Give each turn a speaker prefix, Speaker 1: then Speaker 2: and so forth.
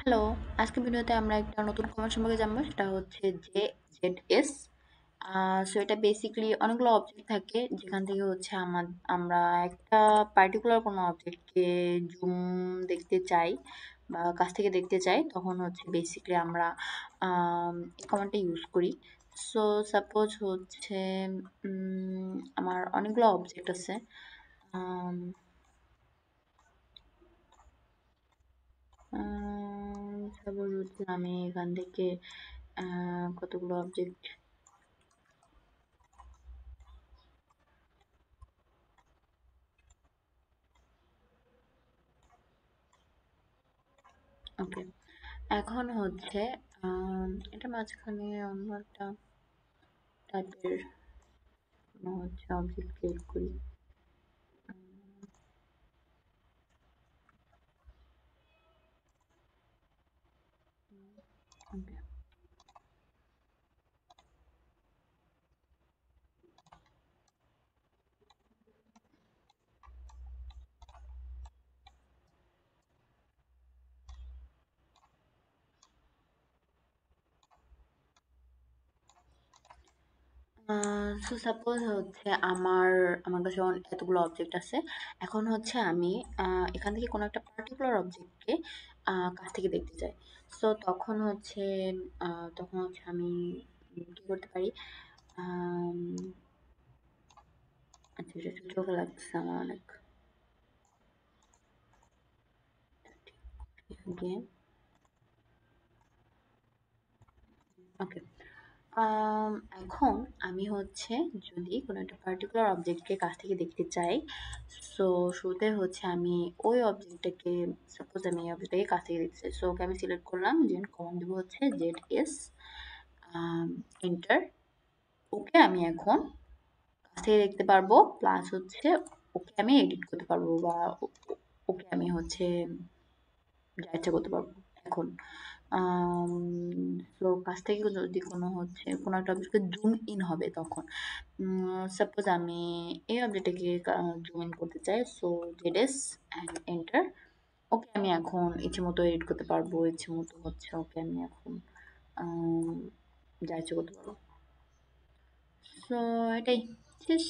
Speaker 1: Hello, আজকের ভিডিওতে আমরা একটা নতুন কমান্ড সম্পর্কে জানবো সেটা হচ্ছে জেডএস। সো এটা বেসিক্যালি অনেকগুলো অবজেক্ট থাকে যেখান থেকে হচ্ছে আমরা একটা পার্টিকুলার কোনো অবজেক্টকে জুম দেখতে চাই বা কাছ থেকে দেখতে চাই, তখন হচ্ছে বেসিক্যালি আমরা এই কমান্ডটা ইউজ করি। সো সাপোজ হচ্ছে আমার অনেকগুলো অবজেক্ট আছে। আম, সাপোজ হচ্ছে আমি এখান থেকে কতগুলো অবজেক্ট। ওকে, এখন হচ্ছে এটা মাঝখানে অন্য একটা টাইপের কোনো হচ্ছে অবজেক্ট ক্রিয়েট করি। ওকে, সো সাপোজ হচ্ছে আমার কাছে এতগুলো অবজেক্ট আছে। এখন হচ্ছে আমি এখান থেকে কোনো একটা পার্টিকুলার অবজেক্টকে কাছ থেকে দেখতে চাই। সো তখন হচ্ছে আমি কি করতে পারি। আম, আচ্ছা, এটা একটু চোখে লাগছে আমার অনেক। গেম। ওকে, আম এখন আমি হচ্ছে যদি কোনো একটা পার্টিকুলার অবজেক্টকে কাছ থেকে দেখতে চাই, সো শুরুতে হচ্ছে আমি ওই অবজেক্টটাকে, সাপোজ আমি এই অবজেক্টটাকে কাছ থেকে দেখতে চাই, সো ওকে আমি সিলেক্ট করলাম, দেন কমান্ড দিব হচ্ছে জেড এস এন্টার। ওকে আমি এখন কাছ থেকে দেখতে পারবো, প্লাস হচ্ছে ওকে আমি এডিট করতে পারবো বা ওকে আমি হচ্ছে যা ইচ্ছা করতে পারবো এখন। তো কাছ থেকে যদি কোনো একটা অবজেক্টকে জুম ইন হবে তখন, সাপোজ আমি এই অবজেক্টটাকে জুম ইন করতে চাই, সো জেডএস অ্যান্ড এন্টার। ওকে আমি এখন ইচ্ছে মতো এডিট করতে পারবো, ইচ্ছে মতো হচ্ছে ওকে আমি এখন আম, যা ইচ্ছে করতে পারবো। সো এটাই শেষ।